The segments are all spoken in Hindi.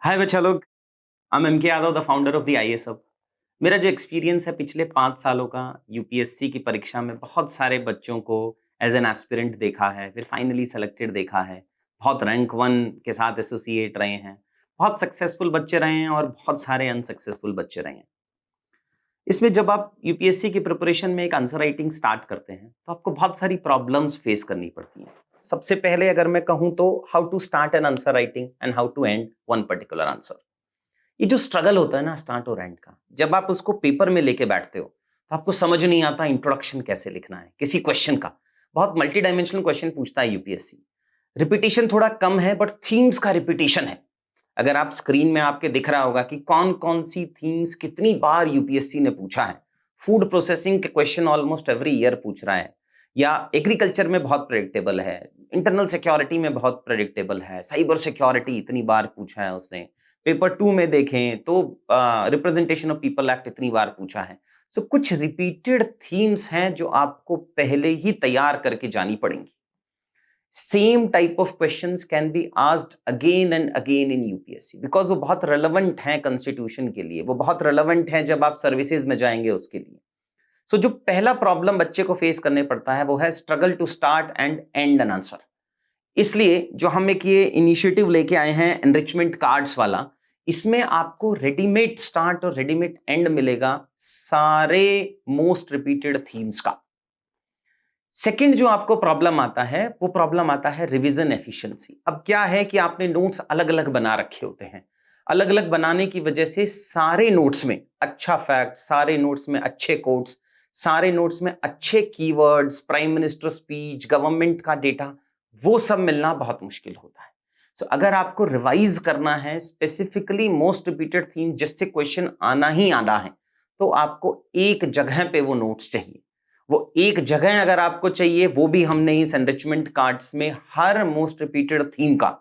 हाय बच्चा लोग। आई एम के Yadav, the founder of the IAS hub. मेरा जो एक्सपीरियंस है पिछले 5 सालों का, यूपीएससी की परीक्षा में बहुत सारे बच्चों को एज एन एस्पिरेंट देखा है, फिर फाइनली सेलेक्टेड देखा है। बहुत रैंक वन के साथ एसोसिएट रहे हैं, बहुत सक्सेसफुल बच्चे रहे हैं और बहुत सारे अनसक्सेसफुल बच्चे रहे हैं। इसमें जब आप यूपीएससी की प्रिपरेशन में एक आंसर राइटिंग स्टार्ट करते हैं तो आपको बहुत सारी प्रॉब्लम्स फेस करनी पड़ती हैं। सबसे पहले अगर मैं कहूं तो how to start an answer writing and how to end one particular answer. ये जो स्ट्रगल होता है ना स्टार्ट और एंड का, जब आप उसको पेपर में लेके बैठते हो तो आपको समझ नहीं आता इंट्रोडक्शन कैसे लिखना है किसी क्वेश्चन का। बहुत मल्टी डायमेंशनल क्वेश्चन पूछता है यूपीएससी। रिपीटिशन थोड़ा कम है बट थीम्स का रिपीटिशन है। अगर आप स्क्रीन में आपके दिख रहा होगा कि कौन कौन सी थीम्स कितनी बार यूपीएससी ने पूछा है। फूड प्रोसेसिंग के क्वेश्चन ऑलमोस्ट एवरी ईयर पूछ रहा है, या एग्रीकल्चर में बहुत प्रेडिक्टेबल है, इंटरनल सिक्योरिटी में बहुत प्रेडिक्टेबल है, साइबर सिक्योरिटी इतनी बार पूछा है उसने। पेपर 2 में देखें तो रिप्रेजेंटेशन ऑफ पीपल एक्ट इतनी बार पूछा है। सो कुछ रिपीटेड थीम्स हैं जो आपको पहले ही तैयार करके जानी पड़ेंगी। Same type of questions can be asked again and again in UPSC because वो बहुत रेलेवेंट हैं कॉन्स्टिट्यूशन के लिए, वो बहुत रेलेवेंट हैं जब आप सर्विसेज में जाएंगे उसके लिए। सो जो पहला प्रॉब्लम बच्चे को फेस करने पड़ता है वो है struggle to start and end an answer. इसलिए जो हम एक ये इनिशिएटिव लेके आए हैं एनरिचमेंट कार्ड्स वाला, इसमें आपको रेडीमेड स्टार्ट और रेडीमेड एंड मिलेगा सारे मोस्ट रिपीटेड थीम्स का। सेकंड जो आपको प्रॉब्लम आता है वो प्रॉब्लम आता है रिवीजन एफिशिएंसी। अब क्या है कि आपने नोट्स अलग अलग बना रखे होते हैं। अलग अलग बनाने की वजह से सारे नोट्स में अच्छा फैक्ट, सारे नोट्स में अच्छे कोट्स, सारे नोट्स में अच्छे keywords, prime minister speech, government का डेटा, वो सब मिलना बहुत मुश्किल होता है। सो अगर आपको रिवाइज करना है स्पेसिफिकली मोस्ट रिपीटेड थीम जिससे क्वेश्चन आना ही आना है, तो आपको एक जगह पे वो नोट्स चाहिए। वो एक जगह अगर आपको चाहिए, वो भी हमने इस एनरिचमेंट कार्ड्स में हर मोस्ट रिपीटेड थीम का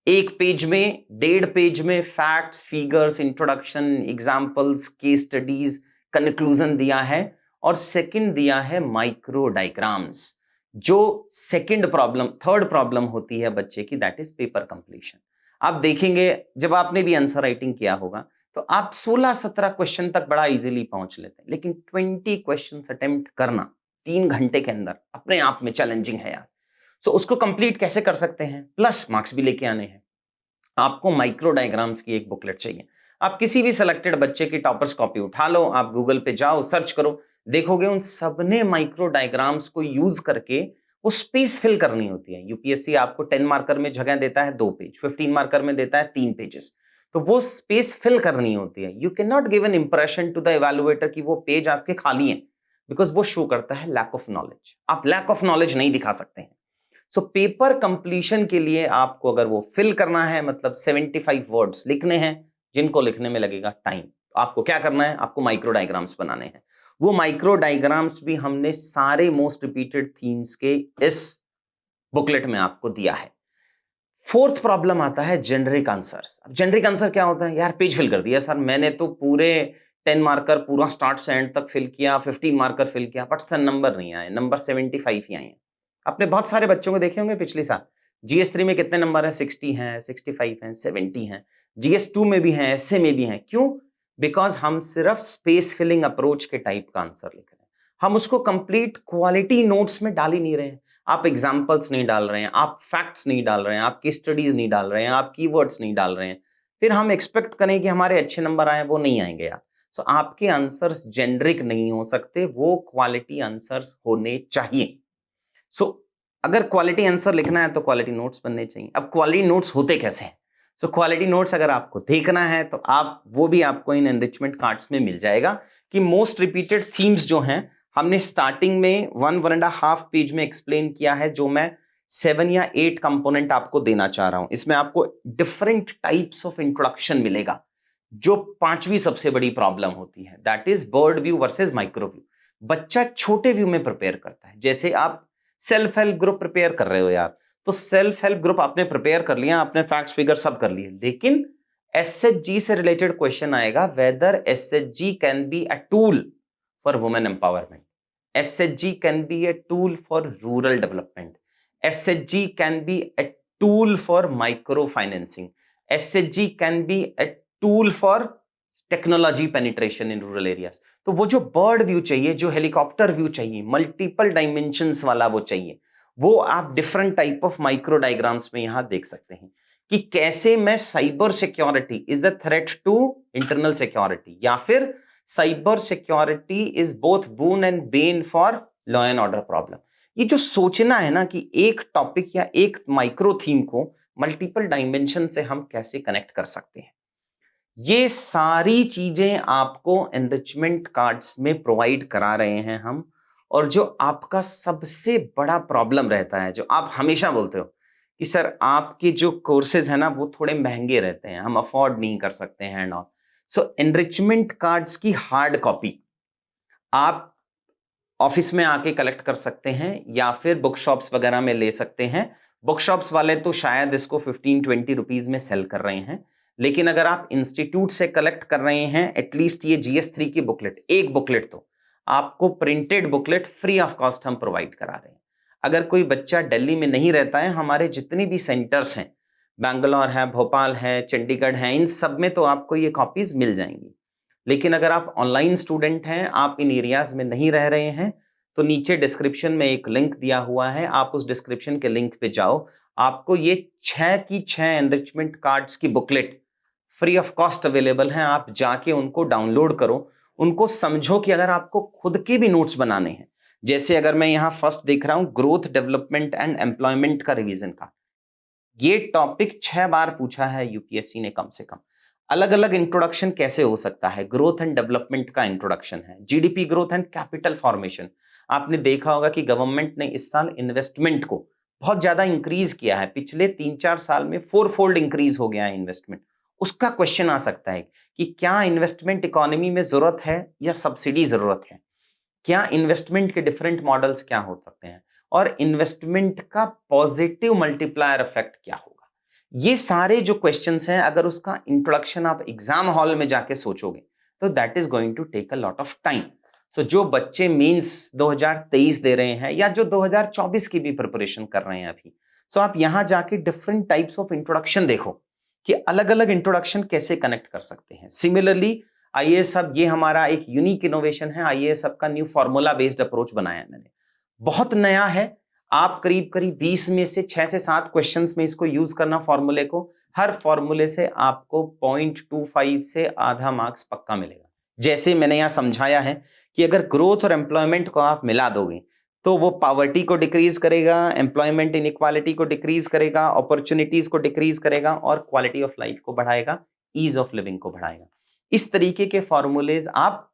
एक पेज में, 1.5 पेज में facts, figures, introduction, examples, case studies, conclusion दिया है। और सेकंड दिया है माइक्रो डायग्राम्स। जो सेकंड प्रॉब्लम, थर्ड प्रॉब्लम होती है बच्चे की, दैट इज पेपर कंप्लीशन। आप देखेंगे जब आपने भी आंसर राइटिंग किया होगा तो आप 16-17 क्वेश्चन तक बड़ा इजीली पहुंच लेते हैं, लेकिन 20 क्वेश्चन अटेम्प्ट करना 3 घंटे के अंदर अपने आप में चैलेंजिंग है यार। सो उसको कंप्लीट कैसे कर सकते हैं, प्लस मार्क्स भी लेके आने हैं। आपको माइक्रो डायग्राम्स की एक बुकलेट चाहिए। आप किसी भी सिलेक्टेड बच्चे की टॉपर्स कॉपी उठा लो, आप गूगल पे जाओ, सर्च करो, देखोगे उन सबने माइक्रो डायग्राम्स को यूज करके वो स्पेस फिल करनी होती है। यूपीएससी आपको 10 मार्कर में जगह देता है 2 पेज, 15 मार्कर में देता है 3 पेजेस। तो वो स्पेस फिल करनी होती है। You can not give an impression to the evaluator कि वो पेज आपके खाली हैं, बिकॉज वो शो करता है लैक ऑफ नॉलेज। आप लैक ऑफ नॉलेज नहीं दिखा सकते हैं। सो पेपर कंप्लीशन के लिए आपको अगर वो फिल करना है, मतलब 75 वर्ड्स लिखने हैं जिनको लिखने में लगेगा टाइम, तो आपको क्या करना है, आपको माइक्रो डायग्राम्स बनाने हैं। वो माइक्रो डायग्राम्स भी हमने सारे मोस्ट रिपीटेड थीम्स के इस बुकलेट में आपको दिया है। फोर्थ प्रॉब्लम आता है जेनरिक आंसर्स। अब जेनरिक आंसर क्या होता है यार, पेज फिल कर दिया सर मैंने तो पूरे 10 मार्कर पूरा स्टार्ट से एंड तक फिल किया, 15 मार्कर फिल किया, बट सर नंबर नहीं आए, नंबर 75 ही आए हैं। आपने बहुत सारे बच्चों को देखे होंगे पिछले साल, जीएस 3 में कितने नंबर है, 60 हैं, 65 हैं, 70 हैं, जीएस 2 में भी हैं, एसए में भी हैं। क्यों? बिकॉज हम सिर्फ स्पेस फिलिंग अप्रोच के टाइप का आंसर लिख रहे हैं। हम उसको कंप्लीट क्वालिटी नोट्स में डाल ही नहीं रहे हैं। आप एग्जाम्पल्स नहीं डाल रहे हैं, आप फैक्ट्स नहीं डाल रहे हैं, आप की स्टडीज नहीं डाल रहे हैं, आप कीवर्ड्स नहीं डाल रहे हैं। फिर हम एक्सपेक्ट करें कि हमारे अच्छे नंबर आए, वो नहीं आएंगे यार। सो आपके आंसर्स जेनरिक नहीं हो सकते, वो क्वालिटी आंसर्स होने चाहिए। सो अगर क्वालिटी आंसर लिखना है तो क्वालिटी नोट्स बनने चाहिए। अब क्वालिटी नोट्स होते कैसे हैं? सो क्वालिटी नोट्स अगर आपको देखना है तो आप वो भी आपको इन एनरिचमेंट कार्ड्स में मिल जाएगा कि मोस्ट रिपीटेड थीम्स जो हैं हमने स्टार्टिंग में 1-1.5 पेज में एक्सप्लेन किया है, जो मैं 7 या 8 कंपोनेंट आपको देना चाह रहा हूं। इसमें आपको डिफरेंट टाइप्स ऑफ इंट्रोडक्शन मिलेगा। जो पांचवी सबसे बड़ी प्रॉब्लम होती है, that is bird view versus micro view. बच्चा छोटे व्यू में प्रिपेयर करता है। जैसे आप सेल्फ हेल्प ग्रुप प्रिपेयर कर रहे हो यार, तो सेल्फ हेल्प ग्रुप आपने प्रिपेयर कर लिया, आपने फैक्ट्स फिगर सब कर लिए, लेकिन एसएचजी से रिलेटेड क्वेश्चन आएगा, whether SHG can be a tool for women empowerment, SHG can be a tool for rural development, SHG can be a tool for micro financing, SHG can be a tool for technology penetration in rural areas. तो वो जो बर्ड व्यू चाहिए, जो हेलीकॉप्टर व्यू चाहिए, मल्टीपल डायमेंशंस वाला वो चाहिए, वो आप different type of micro diagrams में यहां देख सकते हैं कि कैसे मैं cyber security is a threat to internal security, या फिर cyber security is both boon and bane for law and order problem. ये जो सोचना है ना कि एक टॉपिक या एक माइक्रो थीम को मल्टीपल डायमेंशन से हम कैसे कनेक्ट कर सकते हैं, ये सारी चीजें आपको एनरिचमेंट कार्ड्स में प्रोवाइड करा रहे हैं हम। और जो आपका सबसे बड़ा प्रॉब्लम रहता है, जो आप हमेशा बोलते हो कि सर आपके जो कोर्सेज है ना वो थोड़े महंगे रहते हैं, हम अफोर्ड नहीं कर सकते हैं and all. So enrichment cards की हार्ड कॉपी आप ऑफिस में आके कलेक्ट कर सकते हैं या फिर बुक शॉप्स वगैरह में ले सकते हैं। बुक शॉप्स वाले तो शायद इसको 15-20 रुपीज में सेल कर रहे हैं, लेकिन अगर आप इंस्टीट्यूट से कलेक्ट कर रहे हैं एटलीस्ट ये GS3 की बुकलेट, एक बुकलेट तो आपको printed booklet free of cost हम प्रोवाइड करा रहे हैं। अगर कोई बच्चा दिल्ली में नहीं रहता है, हमारे जितने भी सेंटर्स हैं, बैंगलोर है, भोपाल है, चंडीगढ़ है, इन सब में तो आपको ये कॉपीज मिल जाएंगी। लेकिन अगर आप ऑनलाइन स्टूडेंट हैं, आप इन एरियाज में नहीं रह रहे हैं, तो नीचे डिस्क्रिप्शन में एक लिंक दिया हुआ है, आप उस डिस्क्रिप्शन के लिंक पे जाओ। आपको ये 6 की 6 एनरिचमेंट कार्ड्स की booklet free of cost available हैं। आप जाके उनको डाउनलोड करो, उनको समझो कि अगर आपको खुद के भी नोट्स बनाने हैं, जैसे अगर मैं यहाँ फर्स्ट देख रहा हूँ ग्रोथ, डेवलपमेंट एंड एम्प्लॉयमेंट का रिवीजन का, ये टॉपिक 6 बार पूछा है यूपीएससी ने कम से कम। अलग अलग इंट्रोडक्शन कैसे हो सकता है, ग्रोथ एंड डेवलपमेंट का इंट्रोडक्शन है, GDP growth and capital formation. आपने देखा होगा कि गवर्नमेंट ने इस साल इन्वेस्टमेंट को बहुत ज्यादा इंक्रीज किया है, पिछले 3-4 साल में 4-फोल्ड इंक्रीज हो गया है इन्वेस्टमेंट। उसका क्वेश्चन आ सकता है कि क्या इन्वेस्टमेंट इकोनॉमी में जरूरत है या सब्सिडी जरूरत है, क्या इन्वेस्टमेंट के डिफरेंट मॉडल्स क्या हो सकते हैं, और इन्वेस्टमेंट का पॉजिटिव मल्टीप्लायर इफेक्ट क्या होगा। ये सारे जो क्वेश्चंस हैं, अगर उसका इंट्रोडक्शन आप एग्जाम हॉल में जाके सोचोगे तो that is going to take a lot of time. So जो बच्चे मींस 2023 दे रहे हैं या जो 2024 की भी प्रिपरेशन कर रहे हैं अभी, सो आप यहां जाके डिफरेंट टाइप्स ऑफ इंट्रोडक्शन देखो कि अलग अलग इंट्रोडक्शन कैसे कनेक्ट कर सकते हैं। सिमिलरली आईएएस हब, ये हमारा एक यूनिक इनोवेशन है। आईएएस हब का न्यू फॉर्मूला बेस्ड अप्रोच बनाया है मैंने, बहुत नया है। आप करीब करीब 20 में से 6 से 7 क्वेश्चंस में इसको यूज करना फॉर्मूले को। हर फॉर्मूले से आपको 0.25 से आधा मार्क्स पक्का मिलेगा। जैसे मैंने यहां समझाया है कि अगर ग्रोथ और एम्प्लॉयमेंट को आप मिला दोगे तो वो पॉवर्टी को डिक्रीज करेगा, एम्प्लॉयमेंट इनइक्वालिटी को डिक्रीज करेगा, अपॉर्चुनिटीज को डिक्रीज करेगा और क्वालिटी ऑफ लाइफ को बढ़ाएगा, ईज ऑफ लिविंग को बढ़ाएगा। इस तरीके के फॉर्मूलेज आप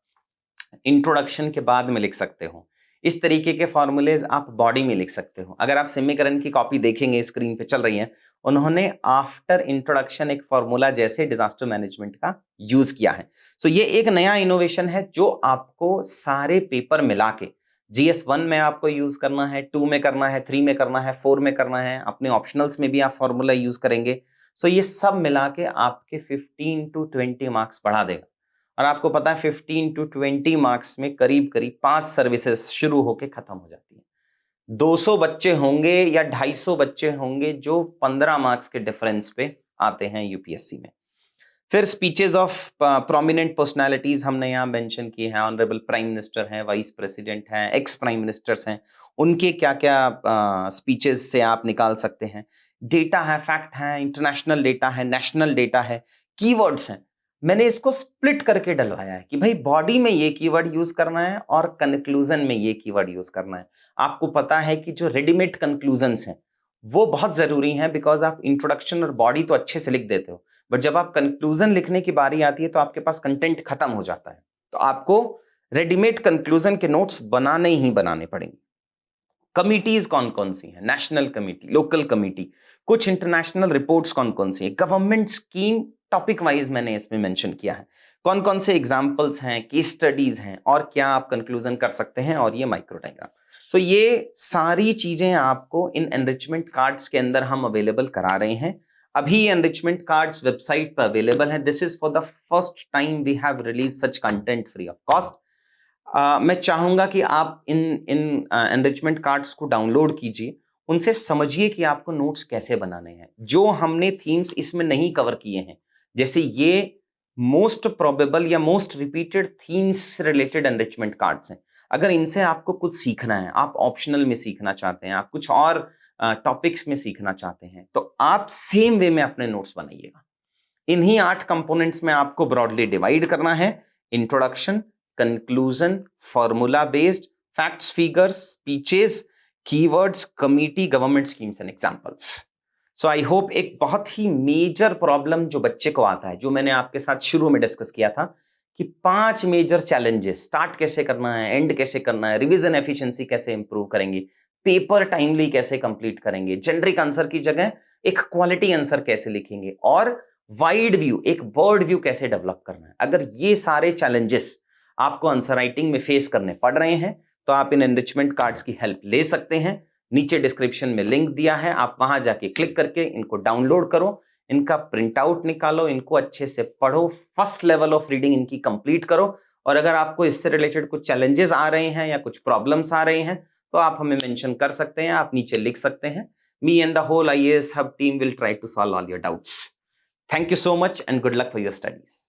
इंट्रोडक्शन के बाद में लिख सकते हो। इस तरीके के फॉर्मूलेज आप बॉडी में लिख सकते हो। अगर आप समीकरण की कॉपी देखेंगे, स्क्रीन पे चल रही है, उन्होंने आफ्टर इंट्रोडक्शन एक फॉर्मूला जैसे डिजास्टर मैनेजमेंट का यूज किया है। सो ये एक नया इनोवेशन है जो आपको सारे पेपर मिला के GS1 में आपको यूज करना है, 2 में करना है, 3 में करना है, 4 में करना है, अपने ऑप्शनल्स में भी आप फॉर्मूला यूज करेंगे। सो ये सब मिला के आपके 15-20 मार्क्स बढ़ा देगा। और आपको पता है 15-20 मार्क्स में करीब करीब 5 सर्विसेज शुरू होके खत्म हो जाती है। 200 बच्चे होंगे या 250 बच्चे होंगे जो 15 मार्क्स के डिफरेंस पे आते हैं यूपीएससी में। फिर स्पीचेस ऑफ प्रोमिनेंट पर्सनालिटीज हमने यहाँ मेंशन किए हैं। ऑनरेबल प्राइम मिनिस्टर हैं, वाइस प्रेसिडेंट हैं, एक्स प्राइम मिनिस्टर्स हैं, उनके क्या क्या स्पीचेस से आप निकाल सकते हैं। डेटा है, फैक्ट है, इंटरनेशनल डेटा है, नेशनल डेटा है, कीवर्ड्स हैं। मैंने इसको स्प्लिट करके डलवाया है कि भाई बॉडी में ये कीवर्ड यूज करना है और कंक्लूजन में ये कीवर्ड यूज करना है। आपको पता है कि जो रेडीमेड कंक्लूजन्स हैं वो बहुत जरूरी हैं, बिकॉज आप इंट्रोडक्शन और बॉडी तो अच्छे से लिख देते हो, बट जब आप कंक्लूजन लिखने की बारी आती है तो आपके पास कंटेंट खत्म हो जाता है। तो आपको रेडीमेड कंक्लूजन के नोट्स बनाने ही बनाने पड़ेंगे। कमिटीज कौन कौन सी हैं, नेशनल कमेटी, लोकल कमेटी, कुछ इंटरनेशनल रिपोर्ट्स कौन कौन सी है, गवर्नमेंट स्कीम टॉपिक वाइज मैंने इसमें मेंशन किया है, कौन कौन से एग्जांपल्स हैं, केस स्टडीज हैं, और क्या आप कंक्लूजन कर सकते हैं, और ये माइक्रो डायग्राम। तो ये सारी चीजें आपको इन एनरिचमेंट कार्ड्स के अंदर हम अवेलेबल करा रहे हैं। अभी ये एनरिचमेंट कार्ड्स वेबसाइट पर अवेलेबल है। This is for the first time we have release such content free of cost. मैं चाहूंगा कि आप इन इन एनरिचमेंट कार्ड्स को डाउनलोड कीजिए, उनसे समझिए कि आपको नोट्स कैसे बनाने हैं। जो हमने थीम्स इसमें नहीं कवर किए हैं, जैसे ये मोस्ट प्रोबेबल या most repeated themes related enrichment cards हैं। अगर इनसे आपको कुछ सीखना है, आप ऑप्शनल में सीखना चाहते हैं, आप कुछ और टॉपिक्स में सीखना चाहते हैं, तो आप सेम वे में अपने नोट्स बनाइएगा। इन्हीं 8 कंपोनेंट्स में आपको ब्रॉडली डिवाइड करना है। Introduction, conclusion, formula based, facts, figures, speeches, keywords, committee, government schemes and examples. So I hope एक बहुत ही मेजर प्रॉब्लम जो बच्चे को आता है, जो मैंने आपके साथ शुरू में डिस्कस किया था कि 5 मेजर चैलेंजेस, स्टार्ट कैसे करना है, एंड कैसे करना है, रिवीजन एफिशिएंसी कैसे इंप्रूव करेंगे, पेपर टाइमली कैसे कंप्लीट करेंगे, जेनरिक आंसर की जगह एक क्वालिटी आंसर कैसे लिखेंगे, और वाइड व्यू, एक बर्ड व्यू कैसे डेवलप करना है। अगर ये सारे चैलेंजेस आपको आंसर राइटिंग में फेस करने पड़ रहे हैं, तो आप इन एनरिचमेंट कार्ड्स की हेल्प ले सकते हैं। नीचे डिस्क्रिप्शन में लिंक दिया है, आप वहां जाके क्लिक करके इनको डाउनलोड करो, इनका प्रिंट आउट निकालो, इनको अच्छे से पढ़ो, फर्स्ट लेवल ऑफ रीडिंग इनकी कंप्लीट करो। और अगर आपको इससे रिलेटेड कुछ चैलेंजेस आ रहे हैं या कुछ प्रॉब्लम्स आ रहे हैं, तो आप हमें मेंशन कर सकते हैं, आप नीचे लिख सकते हैं। Me and the whole IAS Hub team will try to solve all your doubts. Thank you so much and good luck for your studies.